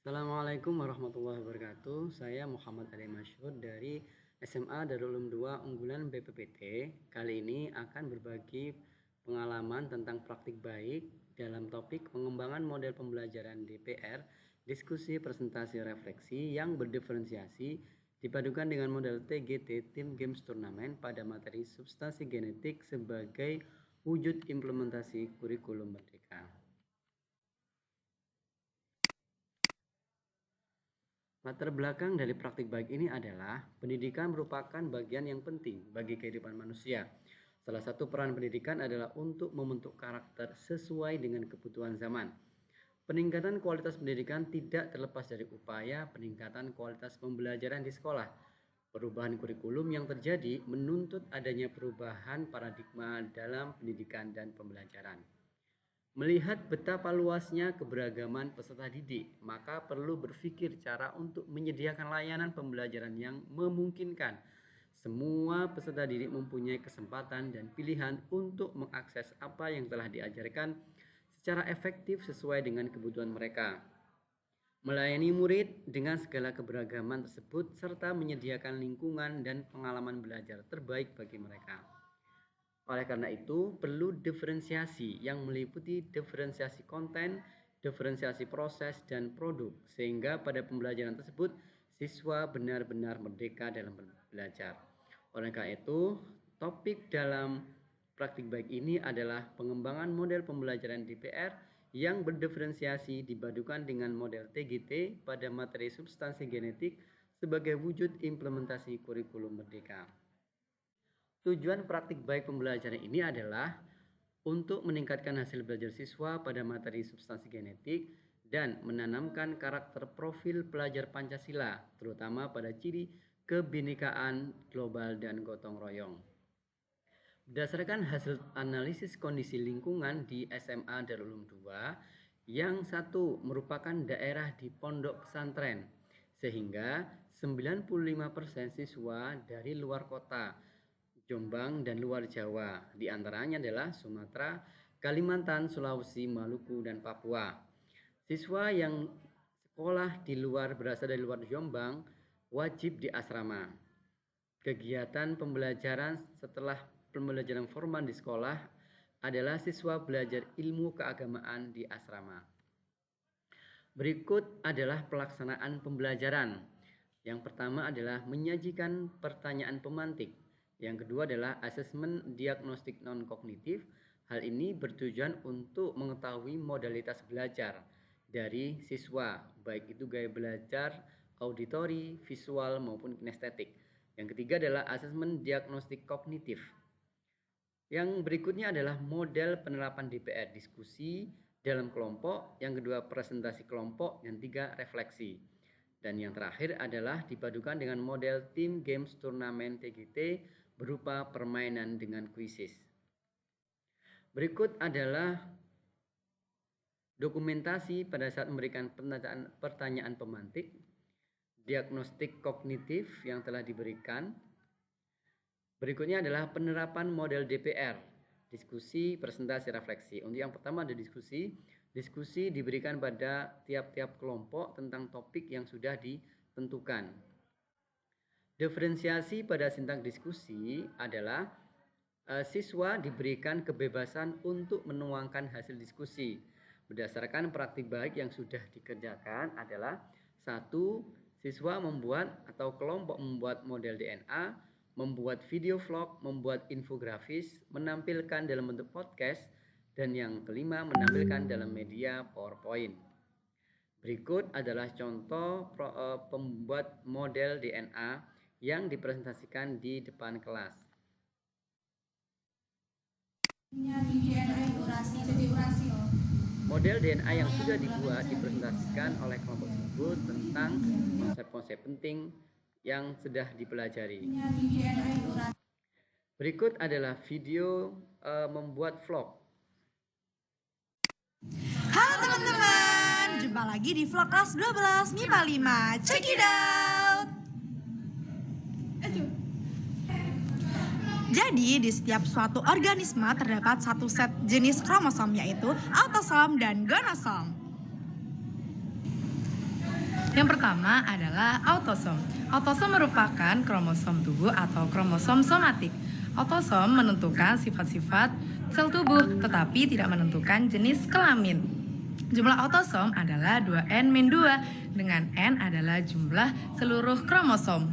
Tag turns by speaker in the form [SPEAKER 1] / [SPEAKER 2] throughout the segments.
[SPEAKER 1] Assalamualaikum warahmatullahi wabarakatuh. Saya Muhammad Ali Masyhur dari SMA Darul Ulum 2 unggulan BPPT. Kali ini akan berbagi pengalaman tentang praktik baik dalam topik pengembangan model pembelajaran DPR, diskusi presentasi refleksi yang berdiferensiasi dipadukan dengan model TGT Team Games Turnamen pada materi substansi genetik sebagai wujud implementasi kurikulum merdeka. Latar belakang dari praktik baik ini adalah pendidikan merupakan bagian yang penting bagi kehidupan manusia. Salah satu peran pendidikan adalah untuk membentuk karakter sesuai dengan kebutuhan zaman. Peningkatan kualitas pendidikan tidak terlepas dari upaya peningkatan kualitas pembelajaran di sekolah. Perubahan kurikulum yang terjadi menuntut adanya perubahan paradigma dalam pendidikan dan pembelajaran. Melihat betapa luasnya keberagaman peserta didik, maka perlu berpikir cara untuk menyediakan layanan pembelajaran yang memungkinkan semua peserta didik mempunyai kesempatan dan pilihan untuk mengakses apa yang telah diajarkan secara efektif sesuai dengan kebutuhan mereka. Melayani murid dengan segala keberagaman tersebut serta menyediakan lingkungan dan pengalaman belajar terbaik bagi mereka. Oleh karena itu, perlu diferensiasi yang meliputi diferensiasi konten, diferensiasi proses, dan produk, sehingga pada pembelajaran tersebut siswa benar-benar merdeka dalam belajar. Oleh karena itu, topik dalam praktik baik ini adalah pengembangan model pembelajaran DPR yang berdiferensiasi dipadukan dengan model TGT pada materi substansi genetik sebagai wujud implementasi kurikulum merdeka. Tujuan praktik baik pembelajaran ini adalah untuk meningkatkan hasil belajar siswa pada materi substansi genetik dan menanamkan karakter profil pelajar Pancasila, terutama pada ciri kebinekaan global dan gotong royong. Berdasarkan hasil analisis kondisi lingkungan di SMA Darul Ulum 2, yang satu merupakan daerah di pondok pesantren, sehingga 95% siswa dari luar kota Jombang dan luar Jawa, diantaranya adalah Sumatera, Kalimantan, Sulawesi, Maluku, dan Papua. Siswa yang sekolah di luar berasal dari luar Jombang wajib di asrama. Kegiatan pembelajaran setelah pembelajaran formal di sekolah adalah siswa belajar ilmu keagamaan di asrama. Berikut adalah pelaksanaan pembelajaran. Yang pertama adalah menyajikan pertanyaan pemantik. Yang kedua adalah asesmen diagnostik non-kognitif. Hal ini bertujuan untuk mengetahui modalitas belajar dari siswa, baik itu gaya belajar, auditori, visual, maupun kinestetik. Yang ketiga adalah asesmen diagnostik kognitif. Yang berikutnya adalah model penerapan DPR, diskusi dalam kelompok. Yang kedua presentasi kelompok. Yang tiga refleksi. Dan yang terakhir adalah dipadukan dengan model Team Games Turnamen TGT berupa permainan dengan kuisis. Berikut adalah dokumentasi pada saat memberikan pertanyaan pemantik, diagnostik kognitif yang telah diberikan. Berikutnya adalah penerapan model DPR, diskusi, presentasi, refleksi. Untuk yang pertama ada diskusi diberikan pada tiap-tiap kelompok tentang topik yang sudah ditentukan. Diferensiasi pada sintak diskusi adalah siswa diberikan kebebasan untuk menuangkan hasil diskusi. Berdasarkan praktik baik yang sudah dikerjakan adalah 1. Siswa membuat atau kelompok membuat model DNA, membuat video vlog, membuat infografis, menampilkan dalam bentuk podcast, dan yang kelima menampilkan dalam media PowerPoint. Berikut adalah contoh pembuat model DNA yang dipresentasikan di depan kelas. Model DNA yang sudah dibuat dipresentasikan oleh kelompok tersebut tentang konsep-konsep penting yang sudah dipelajari. Berikut adalah video membuat vlog.
[SPEAKER 2] Halo teman-teman, jumpa lagi di vlog kelas 12 MIPA 5. Check it out. Jadi di setiap suatu organisme terdapat satu set jenis kromosom, yaitu autosom dan gonosom.
[SPEAKER 3] Yang pertama adalah autosom. Autosom merupakan kromosom tubuh atau kromosom somatik. Autosom menentukan sifat-sifat sel tubuh, tetapi tidak menentukan jenis kelamin. Jumlah autosom adalah 2n-2, dengan n adalah jumlah seluruh kromosom.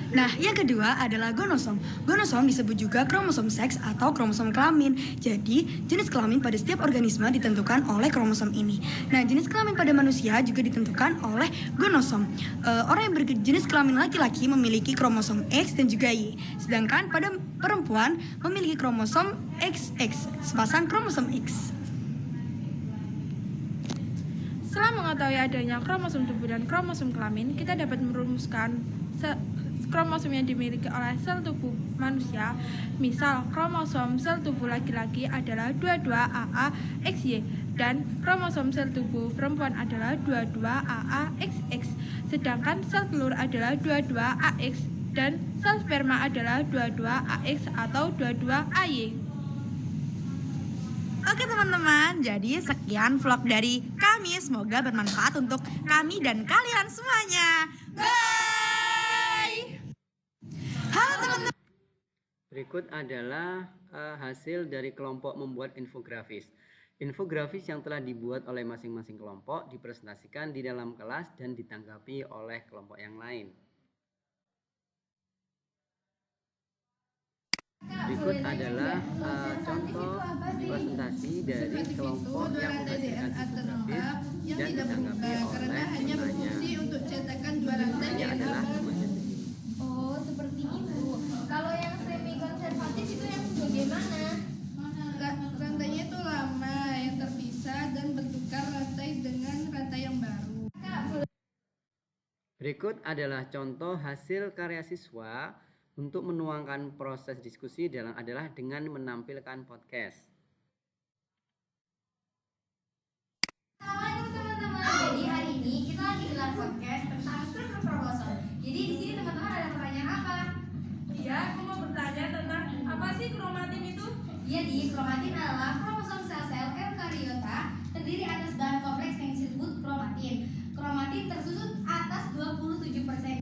[SPEAKER 2] Nah, yang kedua adalah gonosom. Gonosom disebut juga kromosom seks atau kromosom kelamin. Jadi, jenis kelamin pada setiap organisme ditentukan oleh kromosom ini. Nah, jenis kelamin pada manusia juga ditentukan oleh gonosom. Orang yang berjenis kelamin laki-laki memiliki kromosom X dan juga Y. Sedangkan pada perempuan memiliki kromosom XX, sepasang kromosom X.
[SPEAKER 4] Setelah mengetahui adanya kromosom tubuh dan kromosom kelamin, kita dapat merumuskan kromosom yang dimiliki oleh sel tubuh manusia. Misal, kromosom sel tubuh laki-laki adalah 22AA-XY dan kromosom sel tubuh perempuan adalah 22AA-XX. Sedangkan sel telur adalah 22AX dan sel sperma adalah 22AX atau 22AY.
[SPEAKER 2] Oke teman-teman, jadi sekian vlog dari kami. Semoga bermanfaat untuk kami dan kalian semuanya. Bye! Halo teman-teman.
[SPEAKER 1] Berikut adalah hasil dari kelompok membuat infografis. Infografis yang telah dibuat oleh masing-masing kelompok dipresentasikan di dalam kelas dan ditanggapi oleh kelompok yang lain. Berikut adalah contoh presentasi dari kelompok yang menghasilkan infografis dan ditanggapi oleh penanya.
[SPEAKER 5] Untuk cetakan 2 rantai
[SPEAKER 1] Ini adalah
[SPEAKER 5] Oh, seperti itu. Kalau yang semi konservatif itu yang bagaimana? Rantainya itu lama, yang terpisah dan bertukar rantai dengan rantai yang baru.
[SPEAKER 1] Berikut adalah contoh hasil karya siswa untuk menuangkan proses diskusi adalah dengan menampilkan podcast.
[SPEAKER 5] Assalamualaikum teman-teman. Jadi hari ini kita lagi gelar podcast tentang struktur kromosom. Jadi di sini teman-teman ada pertanyaan apa?
[SPEAKER 4] Iya, aku mau bertanya tentang apa sih kromatin itu?
[SPEAKER 5] Jadi kromatin adalah kromosom sel-sel eukariota terdiri atas bahan kompleks yang disebut kromatin. Kromatin tersusun atas 27%.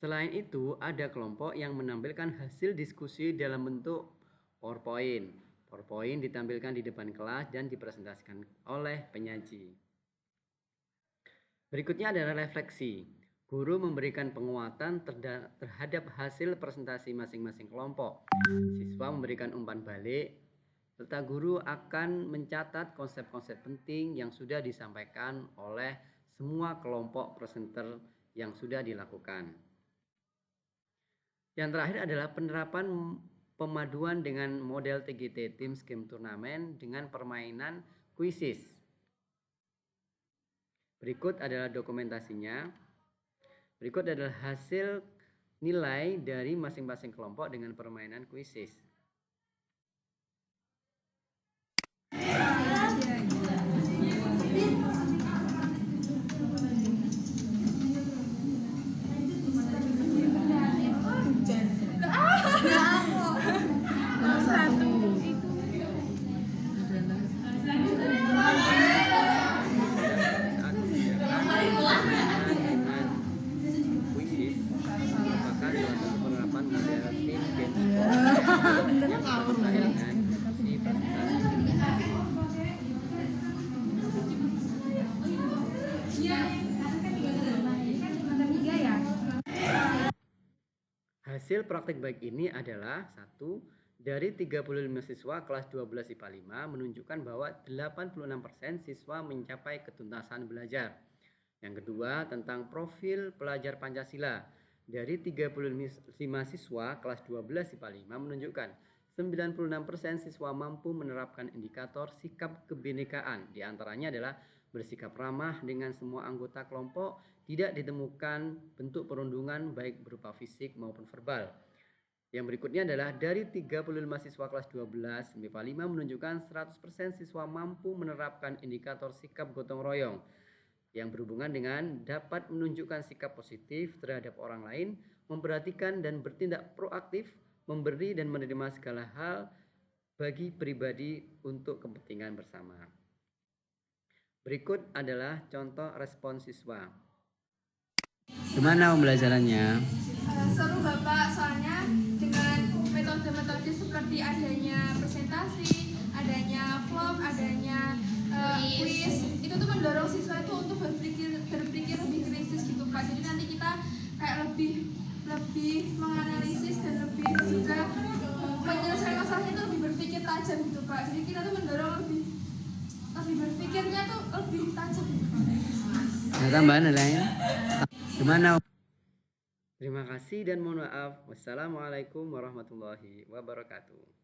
[SPEAKER 1] Selain itu, ada kelompok yang menampilkan hasil diskusi dalam bentuk PowerPoint. PowerPoint ditampilkan di depan kelas dan dipresentasikan oleh penyaji. Berikutnya adalah refleksi. Guru memberikan penguatan terhadap hasil presentasi masing-masing kelompok. Siswa memberikan umpan balik, serta guru akan mencatat konsep-konsep penting yang sudah disampaikan oleh semua kelompok presenter yang sudah dilakukan. Yang terakhir adalah penerapan pemaduan dengan model TGT Teams Game Turnamen dengan permainan kuisis. Berikut adalah dokumentasinya. Berikut adalah hasil nilai dari masing-masing kelompok dengan permainan kuisis. Hasil praktik baik ini adalah 1. Dari 35 siswa kelas 12 IPA 5 menunjukkan bahwa 86% siswa mencapai ketuntasan belajar. Yang kedua, tentang profil pelajar Pancasila. Dari 35 siswa kelas 12 IPA 5 menunjukkan 96% siswa mampu menerapkan indikator sikap kebinekaan. Di antaranya adalah bersikap ramah dengan semua anggota kelompok, tidak ditemukan bentuk perundungan baik berupa fisik maupun verbal. Yang berikutnya adalah dari 35 siswa kelas 12 MIPA 5 menunjukkan 100% siswa mampu menerapkan indikator sikap gotong royong yang berhubungan dengan dapat menunjukkan sikap positif terhadap orang lain, memperhatikan dan bertindak proaktif, memberi dan menerima segala hal bagi pribadi untuk kepentingan bersama. Berikut adalah contoh respon siswa. Gimana pembelajarannya?
[SPEAKER 5] Seru Bapak, soalnya dengan metode-metode seperti adanya presentasi, adanya vlog, adanya quiz, itu tuh mendorong siswa itu untuk berpikir lebih kritis gitu Pak. Jadi nanti kita kayak lebih menganalisis dan lebih juga menyelesaikan masalahnya itu lebih berpikir tajam gitu Pak. Jadi kita tuh mendorong lebih berpikirnya tuh lebih tajam gitu Pak.
[SPEAKER 1] Ada tambahan lain? Gimana? Terima kasih dan mohon maaf. Wassalamualaikum warahmatullahi wabarakatuh.